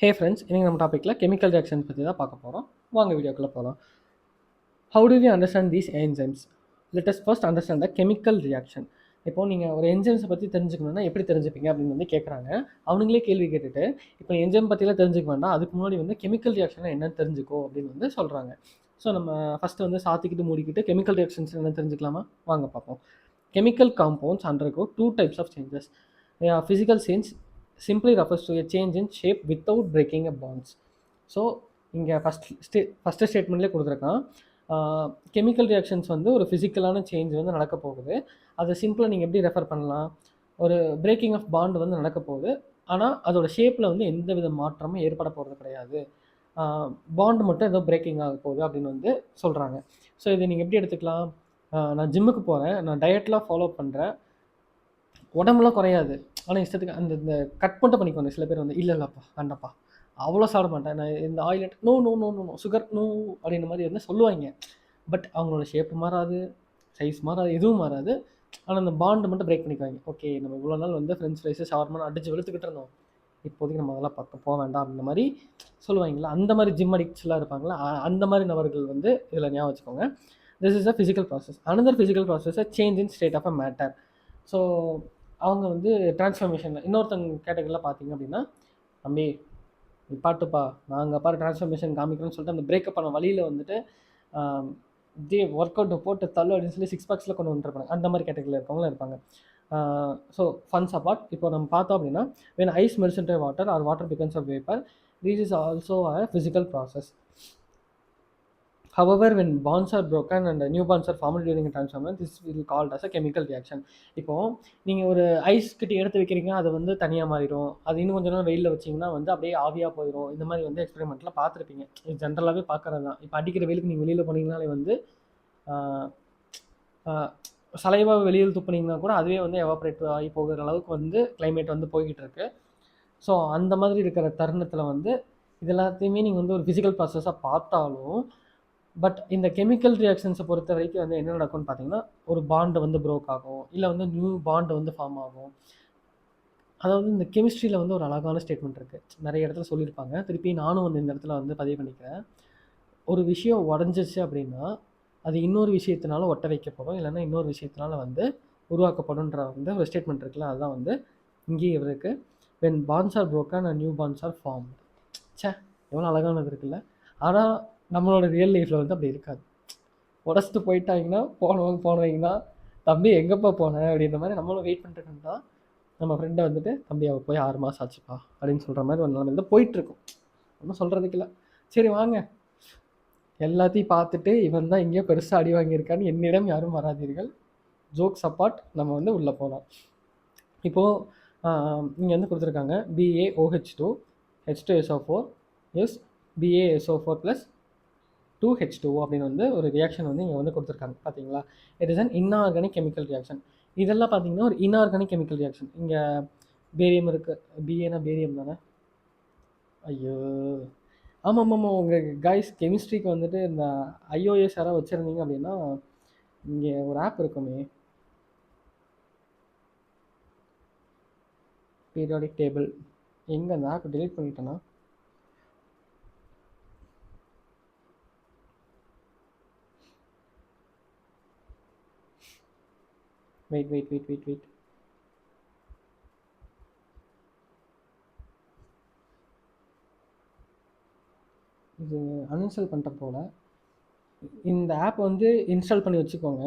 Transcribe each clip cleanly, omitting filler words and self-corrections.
Hey friends, இன்றைக்கி நம்ம டாப்பிக்கில் கெமிக்கல் ரியாக்ஷன் பற்றி தான் பார்க்க போகிறோம். வாங்க வீடியோக்குள்ளே போகலாம். How do we understand these enzymes? Let us first understand the chemical reaction. இப்போ நீங்கள் ஒரு என்சைம்ஸை பற்றி தெரிஞ்சுக்கணுன்னா எப்படி தெரிஞ்சுப்பீங்க அப்படின்னு வந்து கேட்குறாங்க. அவனுங்களே கேள்வி கேட்டுட்டு இப்போ என்சைம் பற்றிலாம் தெரிஞ்சுக்க வேண்டாம், அதுக்கு முன்னாடி வந்து கெமிக்கல் ரியாக்ஷன் என்னன்னு தெரிஞ்சுக்கோ அப்படின்னு வந்து சொல்கிறாங்க. ஸோ நம்ம ஃபஸ்ட்டு வந்து சாத்திக்கிட்டு மூடிக்கிட்டு கெமிக்கல் ரியாக்ஷன்ஸ் என்ன தெரிஞ்சுக்கலாமா? வாங்க பார்ப்போம். Chemical compounds undergo two types of changes. Physical change simply refers to a change in shape without breaking a bonds. So இங்கே ஃபஸ்ட்டு ஸ்டேட்மெண்ட்லேயே கொடுத்துருக்கான், கெமிக்கல் ரியாக்ஷன்ஸ் வந்து ஒரு ஃபிசிக்கலான சேஞ்ச் வந்து நடக்க போகுது. அதை சிம்பிளாக நீங்கள் எப்படி ரெஃபர் பண்ணலாம்? ஒரு பிரேக்கிங் ஆஃப் பாண்ட் வந்து நடக்க போகுது, ஆனால் அதோட ஷேப்பில் வந்து எந்த வித மாற்றமும் ஏற்பட போகிறது கிடையாது. பாண்ட் மட்டும் ஏதோ பிரேக்கிங் ஆக போகுது அப்படின்னு வந்து சொல்கிறாங்க. ஸோ இதை நீங்கள் எப்படி எடுத்துக்கலாம்? நான் ஜிம்முக்கு போகிறேன், நான் டயட்லாம் ஃபாலோ பண்ணுறேன், உடம்புலாம் குறையாது, ஆனால் இஷ்டத்துக்கு அந்த இந்த கட் மட்டும் பண்ணிக்கோங்க. சில பேர் வந்து இல்லைப்பா வேண்டாப்பா, அவ்வளோ சாப்பிட மாட்டேன், நான் இந்த oil no no no no no sugar no அப்படின்ற மாதிரி வந்து சொல்லுவாங்க. பட் அவங்களோட ஷேப் மாறாது, சைஸ் மாறாது, எதுவும் மாறாது, ஆனால் அந்த பாண்டு மட்டும் பிரேக் பண்ணிக்குவாங்க. ஓகே, நம்ம இவ்வளோ நாள் வந்து ஃப்ரெண்ட்ஸ் ஃப்ரைஸு ஷவர்மா அடித்து வெளுத்துக்கிட்டு இருந்தோம், இப்போதைக்கு நம்ம அதெல்லாம் பார்க்க போக வேண்டாம் அப்படின்ற மாதிரி சொல்லுவாங்களா. அந்த மாதிரி ஜிம் அடிக்ட்ஸ்லாம் இருப்பாங்களா, அந்த மாதிரி நபர்கள் வந்து இதில் ஞாபகம் வச்சுக்கோங்க. This is a physical process. Another physical process a change in state of a matter. So அவங்க வந்து டிரான்ஸ்ஃபர்மேஷன். இன்னொருத்தங்க கேட்டகரியில் பார்த்தீங்க அப்படின்னா, தம்பி பாட்டுப்பா நாங்கள் பாரு டிரான்ஸ்ஃபர்மேஷன் காமிக்கிறோன்னு சொல்லிட்டு அந்த பிரேக்கப் பண்ண வழியில் வந்துட்டு ஒர்க் அவுட் போட்டு தள்ளு அப்படின்னு சொல்லி சிக்ஸ் பேக்ஸில் கொண்டு வந்துருப்பாங்க. அந்த மாதிரி கேட்டகரியில் இருக்கவங்களும் இருப்பாங்க. ஸோ ஃபன்ஸ் அப்பார்ட், இப்போ நம்ம பார்த்தோம் அப்படின்னா, when ice melts into water or water becomes a vapor, this is also a physical process. However, when bonds are broken and new bonds are formed during a transformation, this will be called as a chemical reaction. இப்போ நீங்கள் ஒரு ice கட்டி எடுத்து வைக்கிறீங்க, அது வந்து தனியாக மாறிடும். அது இன்னும் கொஞ்சம் நேரம் வெயிலில் வச்சிங்கன்னா வந்து அப்படியே ஆவியாக போயிடும். இந்த மாதிரி வந்து எக்ஸ்பெரிமெண்ட்டில் பார்த்துருப்பீங்க. இது ஜென்ரலாகவே பார்க்குறது தான். இப்போ அடிக்கிற வெயிலுக்கு நீங்கள் வெளியில் போனீங்கனாலே வந்து சலைவாக வெளியில் துப்புனீங்கன்னா கூட அதுவே வந்து எவாப்ரேட் ஆகி போகிற அளவுக்கு வந்து கிளைமேட் வந்து போய்கிட்டு இருக்கு. ஸோ அந்த மாதிரி இருக்கிற தருணத்தில் வந்து இது எல்லாத்தையுமே நீங்கள் வந்து ஒரு ஃபிசிக்கல் ப்ராசஸாக பார்த்தாலும், பட் இந்த கெமிக்கல் ரியாக்ஷன்ஸை பொறுத்த வரைக்கும் வந்து என்ன நடக்கும்னு பார்த்தீங்கன்னா, ஒரு பாண்டு வந்து ப்ரோக் ஆகும், இல்லை வந்து நியூ பாண்டு வந்து ஃபார்ம் ஆகும். அதாவது இந்த கெமிஸ்ட்ரியில் வந்து ஒரு அழகான ஸ்டேட்மெண்ட் இருக்குது, நிறைய இடத்துல சொல்லியிருப்பாங்க. திருப்பி நானும் வந்து இந்த இடத்துல வந்து பதிவு பண்ணிக்கிறேன். ஒரு விஷயம் உடஞ்சிச்சு அப்படின்னா அது இன்னொரு விஷயத்தினால ஒட்ட வைக்கப்படும், இல்லைன்னா இன்னொரு விஷயத்தினால வந்து உருவாக்கப்படும்ன்ற வந்து ஒரு ஸ்டேட்மெண்ட் இருக்குல்ல, அதுதான் வந்து இங்கேயும் இருக்குது. when bonds are broken and new bonds are formed. சே, எவ்வளோ அழகானது இருக்குல்ல. ஆனால் நம்மளோட ரியல் லைஃப்பில் வந்து அப்படி இருக்காது. உடச்சிட்டு போயிட்டாங்கன்னா போனவங்கன்னா தம்பி எங்கேப்பா போனேன் அப்படின்ற மாதிரி நம்மளும் வெயிட் பண்ணிட்டு தான் நம்ம ஃப்ரெண்டை வந்துட்டு தம்பி அவள் போய் 6 மாதம் ஆச்சுப்பா அப்படின்னு சொல்கிற மாதிரி ஒரு நிலைமையில தான் போயிட்டுருக்கோம். ஒன்றும் சொல்கிறதுக்கு இல்லை. சரி வாங்க, எல்லாத்தையும் பார்த்துட்டு இவன் தான் எங்கேயோ பெருசாக அடி வாங்கியிருக்கான்னு என்னிடம் யாரும் வராதீர்கள். ஜோக்ஸ் அப்பார்ட், நம்ம வந்து உள்ளே போகலாம். இப்போது இங்கே வந்து கொடுத்துருக்காங்க BaOH2 H2SO4 S BaSO4 + 2H2O அப்படின்னு வந்து ஒரு ரியாக்ஷன் வந்து இங்கே வந்து கொடுத்துருக்காங்க. பார்த்தீங்களா, it is an inorganic chemical reaction. இதெல்லாம் பார்த்தீங்கன்னா ஒரு இன்ஆர்கானிக் கெமிக்கல் ரியாக்ஷன். இங்கே பேரியம் இருக்குது, பிஏனா பேரியம் தானே, ஐயோ ஆமாம் உங்கள் கைஸ் கெமிஸ்ட்ரிக்கு வந்துட்டு இந்த IOS யாராவது வச்சுருந்தீங்க அப்படின்னா இங்கே ஒரு ஆப் இருக்குமே, பீரியாடிக் டேபிள். எங்கே அந்த ஆப் டெலீட் பண்ணிட்டேன்னா, வெயிட் இது அன்இன்ஸ்டால் பண்ணிட்ட போல். இந்த ஆப் வந்து இன்ஸ்டால் பண்ணி வச்சுக்கோங்க,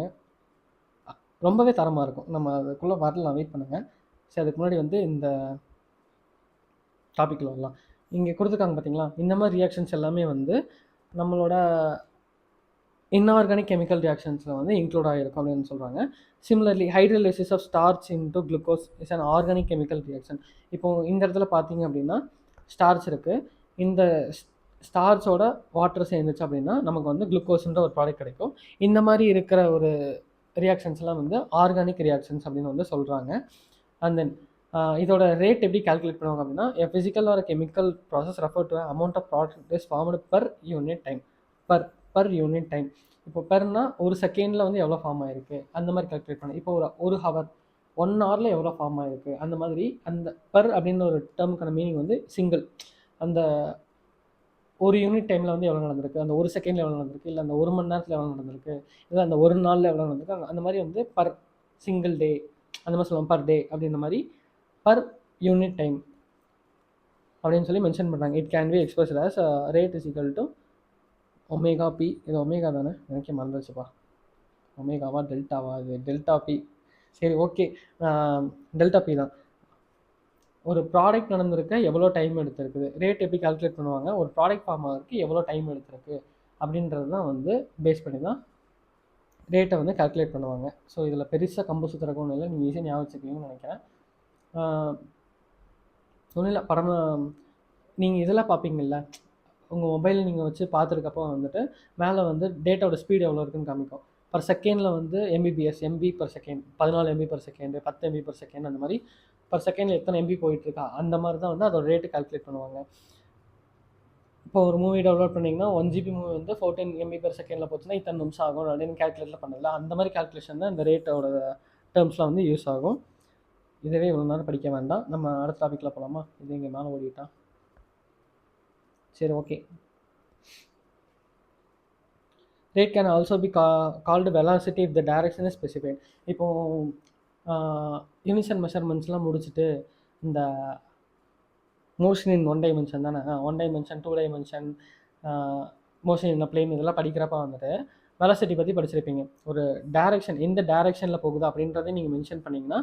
ரொம்பவே தரமாக இருக்கும். நம்ம அதுக்குள்ளே வரலாம், வெயிட் பண்ணுங்கள். சரி, அதுக்கு முன்னாடி வந்து இந்த டாப்பிக்கில் வரலாம். இங்கே கொடுத்துருக்காங்க பார்த்தீங்களா, இந்த மாதிரி ரியாக்ஷன்ஸ் எல்லாமே வந்து நம்மளோட இன்ஆர்கானிக் கெமிக்கல் ரியாக்ஷன்ஸில் வந்து இன்க்ளூட் ஆகிருக்கும் அப்படின்னு சொல்கிறாங்க. Similarly hydrolysis of starch into glucose is an organic chemical reaction. இப்போது இந்த இடத்துல பார்த்தீங்க அப்படின்னா ஸ்டார்ச் இருக்குது, இந்த ஸ்டார்ச்சோட வாட்டர் சேர்ந்துச்சு அப்படின்னா நமக்கு வந்து குளுக்கோஸ்ன்ற ஒரு ப்ராடக்ட் கிடைக்கும். இந்த மாதிரி இருக்கிற ஒரு ரியாக்ஷன்ஸ்லாம் வந்து ஆர்கானிக் ரியாக்ஷன்ஸ் அப்படின்னு வந்து சொல்கிறாங்க. அண்ட் தென் இதோட ரேட் எப்படி கால்குலேட் பண்ணுவாங்க அப்படின்னா, a physical or a chemical process refer to amount of product is formed per unit time. per unit time. இப்போ பெர்னா ஒரு செகண்டில் வந்து எவ்வளோ ஃபார்ம் ஆகிருக்கு அந்த மாதிரி கால்குலேட் பண்ண. இப்போ ஒரு ஹவர் 1 ஹவரில் எவ்வளோ ஃபார்ம் ஆகிருக்கு அந்த மாதிரி அந்த பெர் அப்படின்னு ஒரு டேர்முக்கான மீனிங் வந்து சிங்கிள். அந்த ஒரு யூனிட் டைமில் வந்து எவ்வளோ நடந்திருக்கு, அந்த ஒரு செகண்டில் எவ்வளோ நடந்திருக்கு, இல்லை அந்த ஒரு மணி நேரத்தில் எவ்வளோ நடந்திருக்கு, இல்லை அந்த ஒரு நாளில் எவ்வளோ நடந்திருக்கு, அந்த மாதிரி வந்து பர் சிங்கிள் டே அந்த மாதிரி சொல்லுவோம், பர் டே அப்படின்ற மாதிரி பர் யூனிட் டைம் அப்படின்னு சொல்லி மென்ஷன் பண்ணுறாங்க. It can be expressed as rate is equal to omega B. இது ஒமேகா தானே, எனக்கே மறந்துச்சுப்பா. ஒமேகாவா டெல்டாவா, இது டெல்டா பி. சரி ஓகே, டெல்டா பி தான். ஒரு ப்ராடக்ட் நடந்திருக்க எவ்வளோ டைம் எடுத்திருக்குது, ரேட் எப்படி கால்குலேட் பண்ணுவாங்க, ஒரு ப்ராடக்ட் ஃபார்ம் ஆகிறதுக்கு எவ்வளோ டைம் எடுத்திருக்கு அப்படின்றது தான் வந்து பேஸ் பண்ணி தான் ரேட்டை வந்து கால்குலேட் பண்ணுவாங்க. ஸோ இதில் பெருசாக கம்பு சுற்றுறக்கு ஒன்றும் இல்லை, நீங்கள் ஈஸியாக ஞாபகம் வச்சுக்கீங்கன்னு நினைக்கிறேன். ஒன்றும் இல்லை, படம் நீங்கள் இதெல்லாம் பார்ப்பீங்கள்ல, உங்கள் மொபைல் நீங்கள் வச்சு பார்த்துருக்கப்போ வந்துட்டு மேலே வந்து டேட்டாவோட ஸ்பீடு எவ்வளோ இருக்குன்னு காமிக்கும். பர் செகண்டில் வந்து MBBS, MP per second, 14 MP per second, 10 MP per second, அந்த மாதிரி பர் செகண்டில் எத்தனை எம்பி போயிட்டுருக்கா அந்த மாதிரி தான் வந்து அதோட ரேட்டு கால்குலேட் பண்ணுவாங்க. இப்போ ஒரு மூவி டவுன்லோட் பண்ணிங்கன்னா 1 GB மூவி வந்து 14 எம்பி பர் செகண்டில் போச்சுன்னா இத்தனை நிமிஷம் ஆகும் அப்படின்னு கேல்குலேட்டில் பண்ணதில்ல. அந்த மாதிரி கால்குலேஷன் தான் இந்த ரேட்டோட டேர்ம்ஸில் வந்து யூஸ் ஆகும். இதவே இவ்வளோ நேரம் படிக்க வேண்டாம், நம்ம அடுத்த டாப்பிக்கில் போகலாமா? இது இங்கே மேலே ஓடிட்டான். சரி okay. Rate can also be called velocity if the direction is specified. இப்போது யூனிட்ஸ் அண்ட் மெஷர்மெண்ட்ஸ்லாம் முடிச்சுட்டு இந்த மோஷன் இன் 1 டைமென்ஷன் தானே, 1 dimension 2 dimension, motion in plane, இதெல்லாம் படிக்கிறப்ப வந்துட்டு வெலாசிட்டி பற்றி படிச்சிருப்பீங்க. ஒரு டைரக்ஷன் எந்த டைரக்ஷனில் போகுது அப்படின்றதையும் நீங்கள் மென்ஷன் பண்ணிங்கன்னா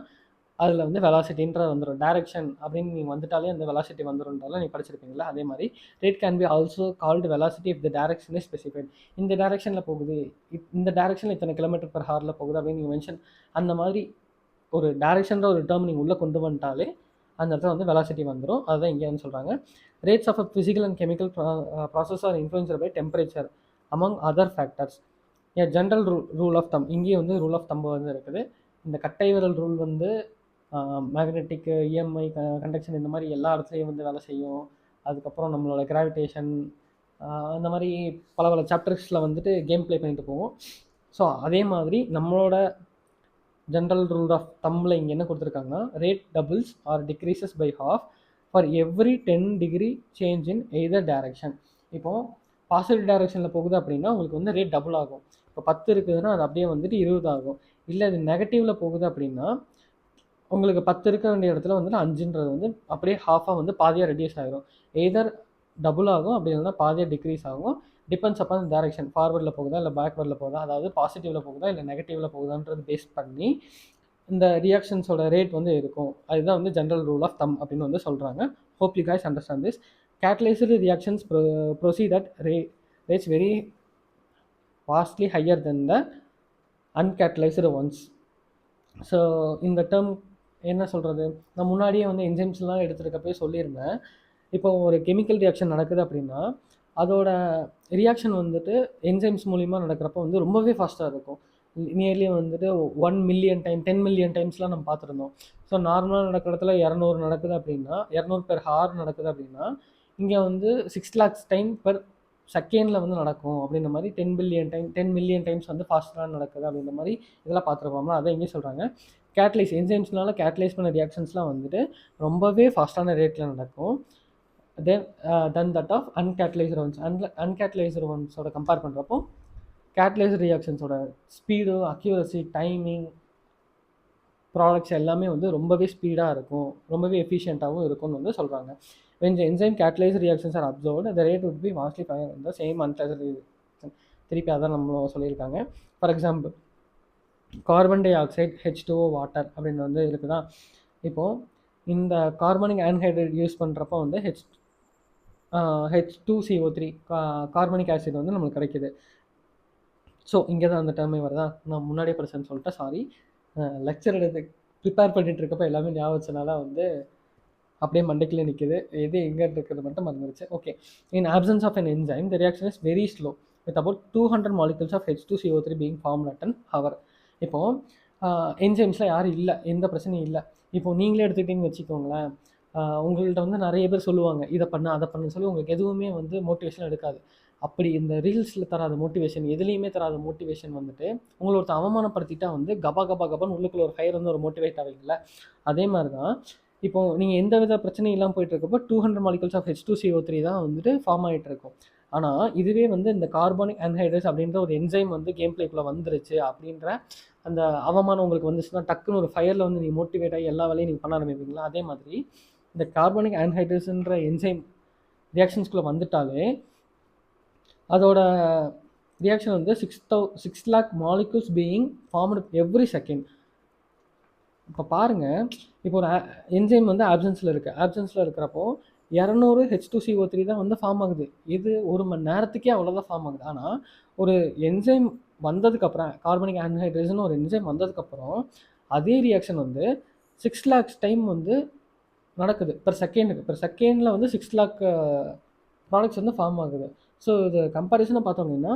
அதில் வந்து வெலாசிட்டின்றது வந்துடும். டைரக்ஷன் அப்படின்னு நீங்கள் வந்துட்டாலே அந்த வெலாசிட்டி வந்துடும்ன்றாலும் நீங்கள் படிச்சிருப்பீங்களா. அதே மாதிரி rate can be also called velocity if the direction is specified. இந்த டைரக்ஷனில் போகுது, இந்த டைரக்ஷனில் இத்தனை கிலோமீட்டர் பர் ஹவரில் போகுது அப்படின்னு நீங்கள் மென்ஷன், அந்த மாதிரி ஒரு டைரக்ஷன்ற ஒரு டேர்ம் நீங்கள் உள்ளே கொண்டு வந்துட்டாலே அந்த இடத்துல வந்து வெலாசிட்டி வந்துடும். அதுதான் இங்கே வந்து சொல்கிறாங்க. Rates of a physical and chemical process are influenced by temperature among other factors. An general rule of thumb, இங்கேயே வந்து ரூல் ஆஃப் தம்பு வந்து இருக்குது. இந்த கட்டை விரல் ரூல் வந்து மேக்னெட்டிக்கு, இஎம்ஐ, கண்டக்ஷன், இந்த மாதிரி எல்லா இடத்துலையும் வந்து வேலை செய்யும். அதுக்கப்புறம் நம்மளோட கிராவிடேஷன், அந்த மாதிரி பல சாப்டர்ஸில் வந்துட்டு கேம் ப்ளே பண்ணிட்டு போவோம். ஸோ அதே மாதிரி நம்மளோட ஜென்ரல் ரூல் ஆஃப் தம்மில் இங்கே என்ன கொடுத்துருக்காங்கன்னா, rate doubles or decreases by half for every 10 degree change in either direction. இப்போது பாசிட்டிவ் டைரக்ஷனில் போகுது அப்படின்னா உங்களுக்கு வந்து ரேட் டபுள் ஆகும். இப்போ 10 இருக்குதுன்னா அது அப்படியே வந்துட்டு 20 ஆகும். இல்லை அது நெகட்டிவில் போகுது அப்படின்னா உங்களுக்கு 10 இருக்க வேண்டிய இடத்துல வந்துட்டு 5ன்றது வந்து அப்படியே ஹாஃபாக வந்து பாதியாக ரெடியூஸ் ஆகிடும். எய்தர் டபுள் ஆகும், அப்படி இல்லைன்னா பாதியாக டிக்ரீஸ் ஆகும். டிபெண்ட்ஸ் அப்பான் டைரக்ஷன், ஃபார்வர்டில் போகுதா இல்லை பேக்வர்டில் போகுதா, அதாவது பாசிட்டிவில் போகுதா இல்லை நெகட்டிவில் போகுதான்றது பேஸ் பண்ணி இந்த ரியாக்ஷன்ஸோட ரேட் வந்து இருக்கும். அதுதான் வந்து ஜென்ரல் ரூல் ஆஃப் தம் அப்படின்னு வந்து சொல்கிறாங்க. Hope you guys understand this. Catalysed reactions proceed at rates very vastly higher then the uncatalysed ones. So இந்த டேர்ம் என்ன சொல்கிறது, நான் முன்னாடியே வந்து என்சைம்ஸ்லாம் எடுத்துருக்கப்பே சொல்லியிருந்தேன். இப்போ ஒரு கெமிக்கல் ரியாக்ஷன் நடக்குது அப்படின்னா அதோட ரியாக்ஷன் வந்துட்டு என்சைம்ஸ் மூலிமா நடக்கிறப்போ வந்து ரொம்பவே ஃபாஸ்ட்டாக இருக்கும். நியர்லி வந்துட்டு 1 மில்லியன் டைம், 10 மில்லியன் டைம்ஸ்லாம் நம்ம பார்த்துருந்தோம். ஸோ நார்மலாக நடக்கிற இடத்துல 200 நடக்குது அப்படின்னா, 200 பெர் ஹார் நடக்குது அப்படின்னா, இங்கே வந்து 6 lakhs டைம் பெர் செகண்டில் வந்து நடக்கும் அப்படின்ற மாதிரி 10 மில்லியன் டைம்ஸ் வந்து ஃபாஸ்ட்டாக நடக்குது அப்படின்ற மாதிரி இதெல்லாம் பார்த்துருப்போம்ல. அதை எங்கே சொல்கிறாங்க, கேட்டலைஸ் என்சைம்ஸ்னால கேட்டலைஸ் பண்ண ரியாக்ஷன்ஸ்லாம் வந்துட்டு ரொம்பவே ஃபாஸ்ட்டான ரேட்டில் நடக்கும். Then that of uncatalysed ones. Uncatalysed ஒன்ஸோட கம்பேர் பண்ணுறப்போ கேட்டலைஸ்டு ரியாக்ஷன்ஸோட ஸ்பீடு, அக்யூரசி, டைமிங், ப்ராடக்ட்ஸ் எல்லாமே வந்து ரொம்பவே ஸ்பீடாக இருக்கும், ரொம்பவே எஃபிஷியண்ட்டாகவும் இருக்கும்னு வந்து சொல்கிறாங்க. when the enzyme catalyzed reactions are observed, the rate would be vastly higher than the same uncatalyzed reaction. திருப்பி அதான் நம்மளும் சொல்லியிருக்காங்க. For example carbon di oxide, H2O, water அப்படின்னு வந்து இருக்குதா. இப்போது இந்த கார்பனிக் ஆன்ஹைட்ரைடு யூஸ் பண்ணுறப்போ வந்து H2CO3 கார்பனிக் ஆசிட் வந்து நம்மளுக்கு கிடைக்கிது. ஸோ இங்கே தான் அந்த டேர்மே வருதா, நான் முன்னாடியே படிச்சேன்னு சொல்லிட்டேன், சாரி. லெக்சர் எடுத்து ப்ரிப்பேர் பண்ணிகிட்டு இருக்கப்போ எல்லாமே ஞாபகம் வச்சனால வந்து அப்படியே மண்டைக்குள்ளே நிற்கிது, எது எங்கே இருக்கிறது மட்டும் மறந்துருச்சு. Okay. In absence of an enzyme the reaction is very slow with about 200 molecules of H2CO3 being formed at an hour. இப்போது என்சைம்ஸில் யாரும் இல்லை, எந்த பிரச்சனையும் இல்லை. இப்போது நீங்களே எடுத்துக்கிட்டிங்கன்னு வச்சுக்கோங்களேன், உங்கள்கிட்ட வந்து நிறைய பேர் சொல்லுவாங்க இதை பண்ணு அதை பண்ணுன்னு சொல்லி, உங்களுக்கு எதுவுமே வந்து மோட்டிவேஷன் எடுக்காது. அப்படி இந்த ரீல்ஸில் தராத மோட்டிவேஷன், எதுலேயுமே தராத மோட்டிவேஷன் வந்துட்டு உங்களை ஒருத்தர் அவமானப்படுத்திட்டா வந்து கபான்னு உள்ளுக்குள்ள ஒரு ஃபயர் வந்து ஒரு மோட்டிவேட் ஆகிங்கள. அதே மாதிரி தான் இப்போது நீங்கள் எந்த வித பிரச்சனையும் இல்லாமல் போயிட்டுருக்கப்போ 200 மாலிகுல்ஸ் ஆஃப் H2CO3 தான் வந்துட்டு ஃபார்ம் ஆகிட்டு இருக்கும். ஆனால் இதுவே வந்து இந்த கார்பானிக் ஆன்ஹைட்ரேஸ் அப்படின்ற ஒரு என்சைம் வந்து கேம் பிளேக்குள்ளே வந்துருச்சு அப்படின்ற அந்த அவமானம் உங்களுக்கு வந்துச்சுன்னா டக்குன்னு ஒரு ஃபயரில் வந்து நீங்கள் மோட்டிவேட் ஆகி எல்லா வேலையும் நீங்கள் பண்ண ஆரம்பிப்பீங்களா? அதே மாதிரி இந்த கார்பானிக் ஆன்ஹைட்ரேஸ்ன்ற என்சைம் ரியாக்ஷன்ஸ்குள்ளே வந்துட்டாலே அதோட ரியாக்ஷன் வந்து 6 lakh molecules being formed every second. இப்போ பாருங்கள், இப்போ ஒரு என்சைம் வந்து ஆப்சன்ஸில் இருக்குது. ஆப்சன்ஸில் இருக்கிறப்போ 200 H2CO3 தான் வந்து ஃபார்ம் ஆகுது. இது 1 மணி நேரத்துக்கே அவ்வளோதான் ஃபார்ம் ஆகுது. ஆனால் ஒரு என்சைம் வந்ததுக்கப்புறம், கார்பனிக் ஆன்ஹைட்ரேஸ்னு ஒரு என்சைம் வந்ததுக்கப்புறம் அதே ரியாக்ஷன் வந்து 6 lakhs டைம் வந்து நடக்குது பெர் செகண்டுக்கு. பெர் செகண்டில் வந்து 6 lakh ப்ராடக்ட்ஸ் வந்து ஃபார்ம் ஆகுது. ஸோ இது கம்பேரிசனை பார்த்தோம் அப்படின்னா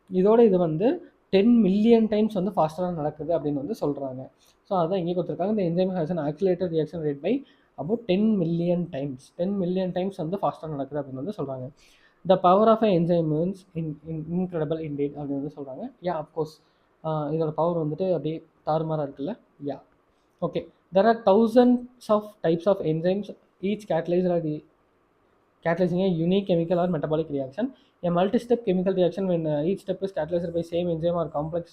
இதோட இது வந்து 10 மில்லியன் டைம்ஸ் வந்து ஃபாஸ்டராக நடக்குது அப்படின்னு வந்து சொல்கிறாங்க. ஸோ அதான் இங்கே கொடுத்துருக்காங்க. இந்த enzyme has an accelerated reaction rate by about 10 million times. 10 million times வந்து ஃபாஸ்ட்டாக நடக்குது அப்படின்னு வந்து சொல்கிறாங்க. The power of a enzyme means incredible indeed அப்படின்னு வந்து சொல்கிறாங்க. யா அஃப்கோர்ஸ் இதோட பவர் வந்துட்டு அப்படியே தாறுமாறாக இருக்குல்ல. Yeah okay. There are thousands of types of enzymes each catalyzing a unique chemical or metabolic reaction. A multi-step chemical reaction when each step is catalyzed by same enzyme or complex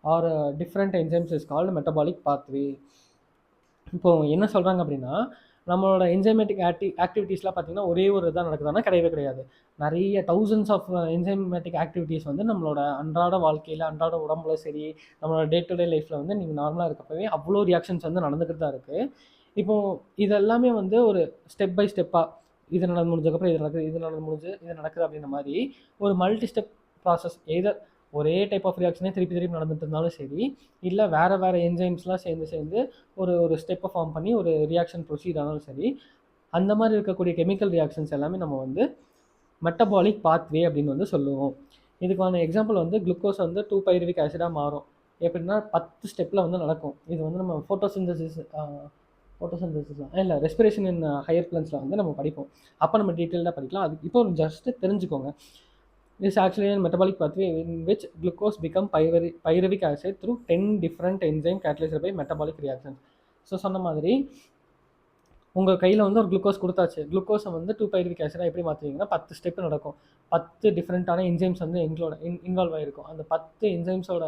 or different enzymes is called metabolic pathway. இப்போது என்ன சொல்கிறாங்க அப்படின்னா, நம்மளோட enzymatic ஆக்டிவிட்டீஸ்லாம் பார்த்திங்கன்னா ஒரே ஒரு இதாக நடக்குதுன்னா கிடையவே கிடையாது. நிறைய thousands ஆஃப் என்சைமேட்டிக் ஆக்டிவிட்டீஸ் வந்து நம்மளோட அன்றாட வாழ்க்கையில், அன்றாட உடம்புல சரி, நம்மளோட டே டு டே லைஃப்பில் வந்து நீங்கள் நார்மலாக இருக்கப்பவே அவ்வளோ ரியாக்ஷன்ஸ் வந்து நடந்துக்கிட்டு தான் இருக்குது. இப்போது இதெல்லாமே வந்து ஒரு ஸ்டெப் பை ஸ்டெப்பாக இது நடந்து முடிஞ்சதுக்கப்புறம் இது நடக்குது, இது நடந்து முடிஞ்சு இது நடக்குது அப்படின்ற மாதிரி ஒரு மல்டி ஸ்டெப் ப்ராசஸ். எதர் ஒரே டைப் ஆஃப் ரியாக்ஷனே திருப்பி திருப்பி நடந்துட்டு இருந்தாலும் சரி, இல்லை வேறு என்சைம்ஸ்லாம் சேர்ந்து ஒரு ஸ்டெப்பை ஃபார்ம் பண்ணி ஒரு ரியாக்ஷன் ப்ரொசீட் ஆனாலும் சரி, அந்த மாதிரி இருக்கக்கூடிய கெமிக்கல் ரியாக்ஷன்ஸ் எல்லாமே நம்ம வந்து மெட்டபாலிக் பாத்வே அப்படின்னு வந்து சொல்லுவோம். இதுக்கான எக்ஸாம்பிள் வந்து குளுக்கோஸ் வந்து 2-பைருவிக் ஆசிடாக மாறும். எப்படின்னா 10 ஸ்டெப்பில் வந்து நடக்கும். இது வந்து நம்ம ஃபோட்டோசிந்தசிஸ் இல்லை ரெஸ்பிரேஷன் இன் ஹையர் பிளான்ஸில் வந்து நம்ம படிப்போம். அப்போ நம்ம டீட்டெயிலாக படிக்கலாம். அது இப்போ ஜஸ்ட்டு தெரிஞ்சுக்கோங்க. This actually a metabolic pathway in which glucose become pyruvic acid through 10 different enzyme catalyzed by metabolic reactions. So சொன்ன மாதிரி உங்கள் கையில் வந்து ஒரு குளுக்கோஸ் கொடுத்தாச்சு. குளுக்கோஸை வந்து 2-பைருவிக் ஆசிடாக எப்படி மாற்றுவீங்கன்னா 10 ஸ்டெப்பு நடக்கும். 10 டிஃப்ரெண்ட்டான என்சைம்ஸ் வந்து இன்வால்வ் ஆகிருக்கும். அந்த 10 என்சைம்ஸோட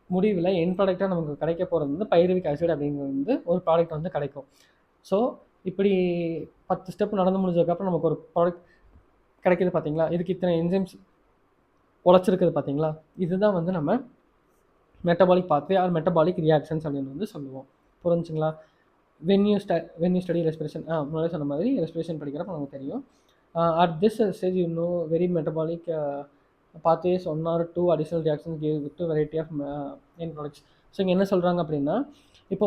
முடிவில் என் ப்ராடக்டாக நமக்கு கிடைக்க போகிறது வந்து பைருவிக் ஆசிட் அப்படிங்கிறது வந்து ஒரு ப்ராடக்ட் வந்து கிடைக்கும். ஸோ இப்படி 10 ஸ்டெப் நடந்து முடிஞ்சதுக்கப்புறம் நமக்கு ஒரு ப்ராடக்ட் கிடைக்கிது பார்த்தீங்களா. இதுக்கு இத்தனை என்சைம்ஸ் உழைச்சிருக்குது பார்த்தீங்களா. இதுதான் வந்து நம்ம metabolic pathway or metabolic reactions அப்படின்னு வந்து சொல்லுவோம். புரிஞ்சுங்களா? வென் யூ ஸ்டடி ரெஸ்பிரேஷன், முன்னாடி சொன்ன மாதிரி ரெஸ்பிரேஷன் படிக்கிறப்ப நமக்கு தெரியும். At this stage you know very metabolic pathways 1 or 2 additional reactions give to variety of end products. So இங்கே என்ன சொல்கிறாங்க அப்படின்னா, இப்போ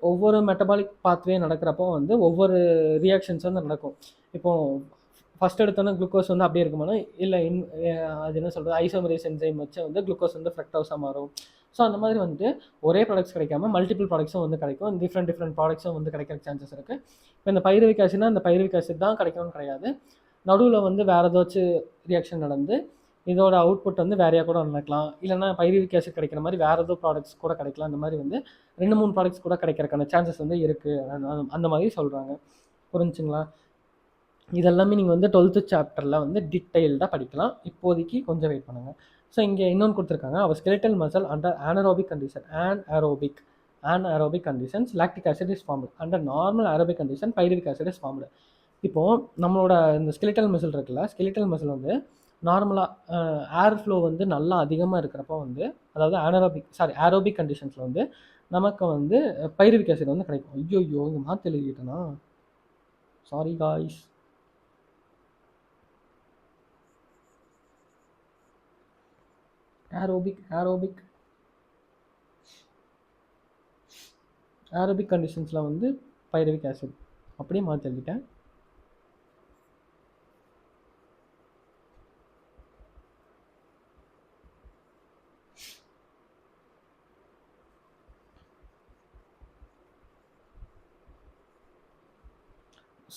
ஒவ்வொரு மெட்டபாலிக் பாத்வே நடக்கிறப்போ வந்து ஒவ்வொரு ரியாக்ஷன்ஸ் வந்து நடக்கும். இப்போது ஃபஸ்ட் எடுத்தோன்னே குளுக்கோஸ் வந்து அப்படியே இருக்குமானா இல்லை, அது என்ன சொல்கிறது, ஐசோமரேஸ் என்சைம் வச்சு வந்து குளுக்கோஸ் வந்து ஃப்ரக்டோஸாக மாறும். ஸோ அந்த மாதிரி வந்துட்டு ஒரே ப்ராடக்ட்ஸ் கிடைக்காம மல்டிபிள் ப்ராடக்ட்ஸும் வந்து கிடைக்கும். டிஃப்ரெண்ட் ப்ராடக்ட்ஸும் வந்து கிடைக்கிற சான்சஸ் இருக்குது. இப்போ இந்த பைருவிக் ஆசிட்னா இந்த பைருவிக் ஆசிட் தான் கிடைக்கணும்னு கிடையாது. நடுவில் வந்து வேறு ஏதாச்சும் ரியாக்ஷன் நடந்து இதோட அவுட்புட் வந்து வேறையாக கூட நடக்கலாம். இல்லைனா பைருவிக் ஆசிட் கிடைக்கிற மாதிரி வேறு ஏதோ ப்ராடக்ட்ஸ் கூட கிடைக்கலாம். அந்த மாதிரி வந்து 2-3 ப்ராடக்ட்ஸ் கூட கிடைக்கிறதுக்கான சான்சஸ் வந்து இருக்குது. அந்த மாதிரி சொல்கிறாங்க. புரிஞ்சுங்களா? இதெல்லாமே நீங்கள் வந்து 12th சாப்டரில் வந்து டீட்டெயில்டாக படிக்கலாம். இப்போதைக்கு கொஞ்சம் வெயிட் பண்ணுங்கள். ஸோ இங்கே இன்னொன்று கொடுத்துருக்காங்க. Our skeletal muscle under anaerobic condition anaerobic conditions lactic acid is formed. Under normal aerobic condition pyruvic acid is formed. இப்போது நம்மளோட இந்த ஸ்கெலிட்டல் மசில் இருக்குல்ல, ஸ்கெலிட்டல் மசில் வந்து நார்மலாக ஏர் ஃப்ளோ வந்து நல்லா அதிகமாக இருக்கிறப்போ வந்து, அதாவது ஏரோபிக் கண்டிஷன்ஸில் வந்து நமக்கு வந்து பைருவிக் ஆசிட் வந்து கிடைக்கும். ஐயோ இங்கே மாற்றி எழுதிட்டேனா, சாரி காய்ஸ். ஏரோபிக் கண்டிஷன்ஸில் வந்து பைருவிக் ஆசிட் அப்படியே மாற்றி எழுதிட்டேன்.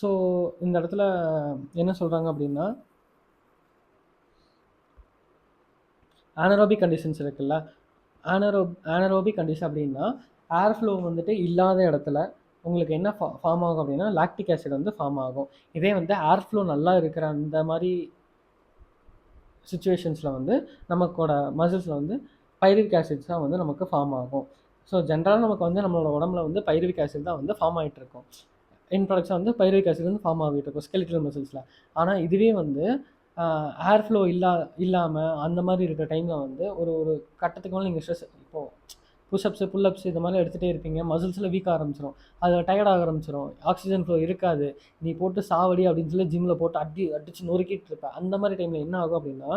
ஸோ இந்த இடத்துல என்ன சொல்கிறாங்க அப்படின்னா, anaerobic கண்டிஷன்ஸ் இருக்குல்ல, anaerobic கண்டிஷன் அப்படின்னா ஏர் ஃப்ளோ வந்துட்டு இல்லாத இடத்துல உங்களுக்கு என்ன ஃபார்ம் ஆகும் அப்படின்னா லாக்டிக் ஆசிட் வந்து ஃபார்ம் ஆகும். இதே வந்து ஏர் ஃப்ளோ நல்லா இருக்கிற அந்த மாதிரி சுச்சுவேஷன்ஸில் வந்து நமக்கோட மசில்ஸில் வந்து பைருவிக் ஆசிட்ஸ் தான் வந்து நமக்கு ஃபார்ம் ஆகும். ஸோ ஜென்ரலாக நமக்கு வந்து நம்மளோட உடம்புல வந்து பைருவிக் ஆசிட் தான் வந்து ஃபார்ம் ஆகிட்டு இருக்கும். இன் ப்ராடக்ட்ஸாக வந்து பைருவிக் ஆசிட் வந்து ஃபார்ம் ஆகிட்டு இருக்கும் ஸ்கெலிட்டல் மசில்ஸில். ஆனால் இதுவே வந்து ஏர் ஃப்ளோ இல்லாமல் அந்த மாதிரி இருக்கிற டைமில் வந்து ஒரு ஒரு கட்டத்துக்கு மேலே நீங்கள் ஸ்ட்ரெஸ் இப்போது புஷ்அப்ஸு புல்லப்ஸ் இந்த மாதிரி எடுத்துகிட்டே இருப்பீங்க, மசில்ஸில் வீக் ஆரம்பிச்சிடும், அது டயர்ட் ஆக ஆரம்பிச்சிடும், ஆக்சிஜன் ஃப்ளோ இருக்காது, நீ போட்டு சாவடி அப்படின்னு சொல்லி ஜிம்மில் போட்டு அடித்து நொறுக்கிட்டு இருப்பேன். அந்த மாதிரி டைமில் என்ன ஆகும் அப்படின்னா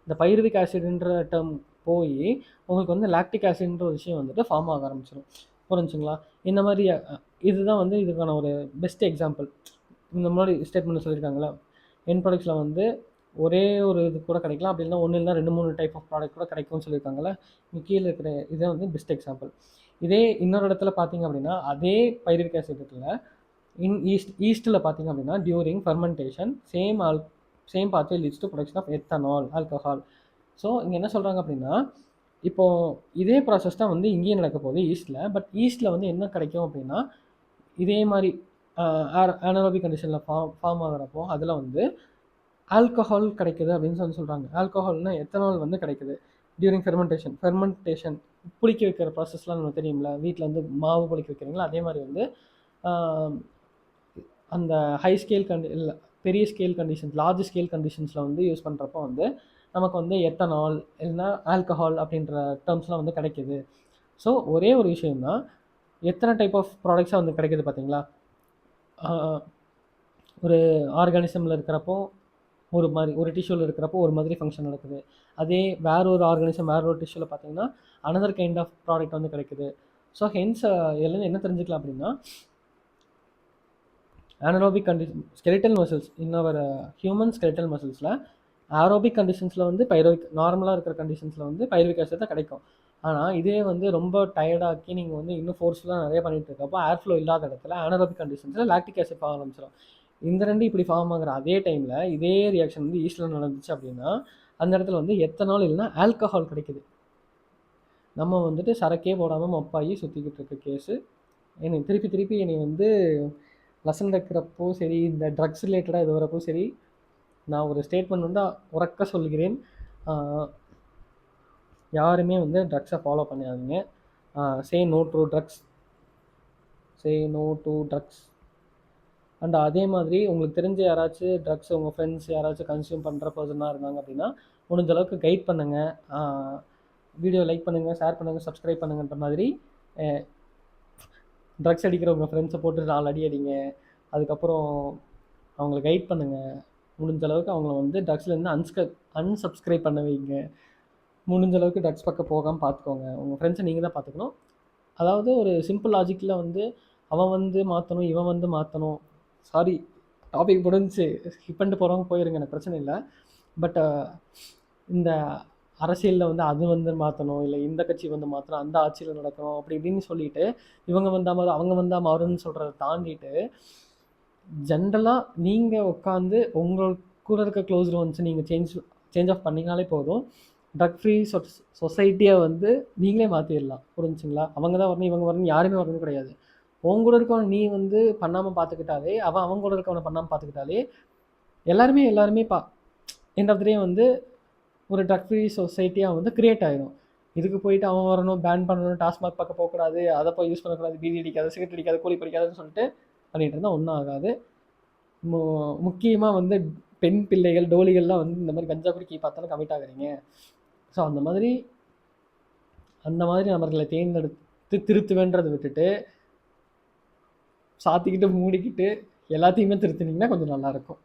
இந்த பைருவிக் ஆசிட்ன்ற டேர்ம் போய் உங்களுக்கு வந்து லாக்டிக் ஆசிட்ன்ற ஒரு விஷயம் வந்துட்டு ஃபார்ம் ஆக ஆரம்பிச்சிடும். புரிஞ்சுங்களா? இந்த மாதிரி இதுதான் வந்து இதுக்கான ஒரு பெஸ்ட் எக்ஸாம்பிள். இந்த மாதிரி ஸ்டேட்மெண்ட் சொல்லியிருக்காங்களா, என் ப்ராடக்ட்ஸில் வந்து ஒரே ஒரு இது கூட கிடைக்கலாம், அப்படி இல்லைனா ஒன்று இல்லைனா 2-3 டைப் ஆஃப் ப்ராடக்ட் கூட கிடைக்கும்னு சொல்லியிருக்காங்களா. கீழே இருக்கிற இதை வந்து பெஸ்ட் எக்ஸாம்பிள். இதே இன்னொரு இடத்துல பார்த்தீங்க அப்படின்னா அதே பைருவிக் ஆசிட் இருக்குல்ல, ஈஸ்ட்டில் பார்த்தீங்க அப்படின்னா during fermentation same pathway leads to production of ethanol alcohol. So இங்கே என்ன சொல்கிறாங்க அப்படின்னா இப்போது இதே ப்ராசஸ் தான் வந்து இங்கேயும் நடக்க போகுது ஈஸ்ட்டில். பட் ஈஸ்ட்டில் வந்து என்ன கிடைக்கும் அப்படின்னா இதே மாதிரி அனரோபிக் கண்டிஷனில் ஃபார்ம் ஆகிறப்போ அதில் வந்து ஆல்கஹால் கிடைக்குது அப்படின்னு சொல்லி சொல்கிறாங்க. ஆல்கஹால்னா எத்தனால் வந்து கிடைக்குது டியூரிங் ஃபெர்மெண்டேஷன் புளிக்க வைக்கிற ப்ராசஸ்லாம் நமக்கு தெரியும்ல, வீட்டில் வந்து மாவு புளிக்க வைக்கிறீங்களா, அதே மாதிரி வந்து அந்த ஹை ஸ்கேல் இல்லை பெரிய ஸ்கேல் கண்டிஷன்ஸ் லார்ஜ் ஸ்கேல் கண்டிஷன்ஸில் வந்து யூஸ் பண்ணுறப்போ வந்து நமக்கு வந்து எத்தனால் இல்லைனா ஆல்கஹால் அப்படின்ற டேர்ம்ஸ்லாம் வந்து கிடைக்கிது. ஸோ ஒரே ஒரு விஷயம்தான், எத்தனை டைப் ஆஃப் ப்ராடக்ட்ஸாக வந்து கிடைக்கிது பார்த்தீங்களா. ஒரு ஆர்கானிசமில் இருக்கிறப்போ ஒரு மாதிரி, ஒரு டிஷ்யூவில் இருக்கிறப்போ ஒரு மாதிரி ஃபங்க்ஷன் நடக்குது. அதே வேற ஒரு ஆர்கானிசம் வேற ஒரு டிஷ்யூவில் பார்த்தீங்கன்னா அனதர் கைண்ட் ஆஃப் ப்ராடக்ட் வந்து கிடைக்குது. ஸோ ஹென்ஸ் இதுலேருந்து என்ன தெரிஞ்சுக்கலாம் அப்படின்னா anaerobic condition skeletal muscles in our human skeletal musclesல aerobic conditionsல வந்து பைருவிக் நார்மலாக இருக்கிற கண்டிஷன்ஸில் வந்து பைருவிக் ஆசிட் தான் கிடைக்கும். ஆனால் இதே வந்து ரொம்ப டயர்டாக்கி நீங்கள் வந்து இன்னும் ஃபோர்ஸ்ஃபுல்லாக நிறைய பண்ணிட்டு இருக்கப்போ ஏர் ஃப்ளோ இல்லாத இடத்துல anaerobic கண்டிஷன்ஸில் லாக்டிக் ஆசிட் ஃபார்ம் ஆரம்பிச்சிடும். இந்த ரெண்டு இப்படி ஃபார்ம் ஆகிற அதே டைமில் இதே ரியாக்ஷன் வந்து ஈஸ்டில் நடந்துச்சு அப்படின்னா அந்த இடத்துல வந்து எத்தனால் இல்லைன்னா ஆல்கஹால் கிடைக்குது. நம்ம வந்துட்டு சரக்கே போடாமல் மொப்பாகி சுற்றிக்கிட்டு இருக்க கேஸு. என்னை திருப்பி என்னை வந்து லெசன் இருக்கிறப்போ சரி, இந்த ட்ரக்ஸ் ரிலேட்டடாக இது வரப்போ சரி, நான் ஒரு ஸ்டேட்மெண்ட் வந்து உறக்க சொல்கிறேன், யாருமே வந்து ட்ரக்ஸை ஃபாலோ பண்ணாதீங்க. Say no to drugs. And அதே மாதிரி உங்களுக்கு தெரிஞ்ச யாராச்சும் ட்ரக்ஸ் உங்கள் ஃப்ரெண்ட்ஸ் யாராச்சும் கன்சியூம் பண்ணுற பர்சனாக இருந்தாங்க அப்படின்னா முடிஞ்ச அளவுக்கு கைட் பண்ணுங்கள். வீடியோ லைக் பண்ணுங்கள், ஷேர் பண்ணுங்கள், சப்ஸ்கிரைப் பண்ணுங்கன்ற மாதிரி. ட்ரக்ஸ் அடிக்கிற உங்கள் ஃப்ரெண்ட்ஸை போட்டு 4 அடி அடிங்க. அதுக்கப்புறம் அவங்களை கைட் பண்ணுங்கள். முடிஞ்ச அளவுக்கு அவங்கள வந்து ட்ரக்ஸ்லேருந்து அன்சப்ஸ்கிரைப் பண்ண வைங்க. முடிஞ்ச அளவுக்கு ட்ரக்ஸ் பக்கம் போகாமல் பார்த்துக்கோங்க. உங்கள் ஃப்ரெண்ட்ஸை நீங்கள் தான் பார்த்துக்கணும். அதாவது ஒரு சிம்பிள் லாஜிக்கில் வந்து அவன் வந்து மாற்றணும், இவன் வந்து மாற்றணும். சாரி, டாபிக் முடிஞ்சு ஸ்கிப் பண்ணிட்டு போகிறவங்க போயிருங்க, எனக்கு பிரச்சனை இல்லை. பட் இந்த அரசியலில் வந்து அது வந்து மாற்றணும், இல்லை இந்த கட்சி வந்து மாற்றணும், அந்த ஆட்சியில் நடக்கணும் அப்படி இப்படின்னு சொல்லிட்டு இவங்க வந்தால் மாதிரி அவங்க வந்தால் மாறுன்னு சொல்கிறத தாண்டிட்டு ஜென்ரலாக நீங்கள் உட்காந்து உங்களுக்கு கூட இருக்க க்ளோஸ் ஒன்ஸ் நீங்கள் சேஞ்ச் ஆஃப் பண்ணிங்கனாலே போதும். ட்ரக் ஃப்ரீ சொசைட்டியை வந்து நீங்களே மாற்றிடலாம். புரிஞ்சுங்களா? அவங்க தான் வரணும், இவங்க வரணும், யாருமே வரணும் கிடையாது. உங்க கூட இருக்கவனை நீ வந்து பண்ணாமல் பார்த்துக்கிட்டாலே, அவங்க கூட இருக்கவனை பண்ணாமல் பார்த்துக்கிட்டாலே எல்லாருமே எண்ட் ஆஃப் த டே வந்து ஒரு ட்ரக் ஃப்ரீ சொசைட்டியாக வந்து க்ரியேட் ஆகிடும். இதுக்கு போயிட்டு அவன் வரணும், பேன் பண்ணணும், டாஸ்மாக் பக்கம் போகக்கூடாது, அதை போய் யூஸ் பண்ணக்கூடாது, பீடி அடிக்காது, சிகரெட் அடிக்காது, கூலி படிக்காதுன்னு சொல்லிட்டு பண்ணிகிட்டு இருந்தால் ஒன்றும் ஆகாது. முக்கியமாக வந்து பெண் பிள்ளைகள் டோலிகள்லாம் வந்து இந்த மாதிரி கஞ்சா குடிக்கி பார்த்தாலும் கமிட் ஆகுறீங்க. ஸோ அந்த மாதிரி நபர்களை தேர்ந்தெடுத்து திருத்துவேன்றதை விட்டுட்டு சாத்திக்கிட்டு மூடிக்கிட்டு எல்லாத்தையுமே திருத்தினீங்கன்னா கொஞ்சம் நல்லாயிருக்கும்.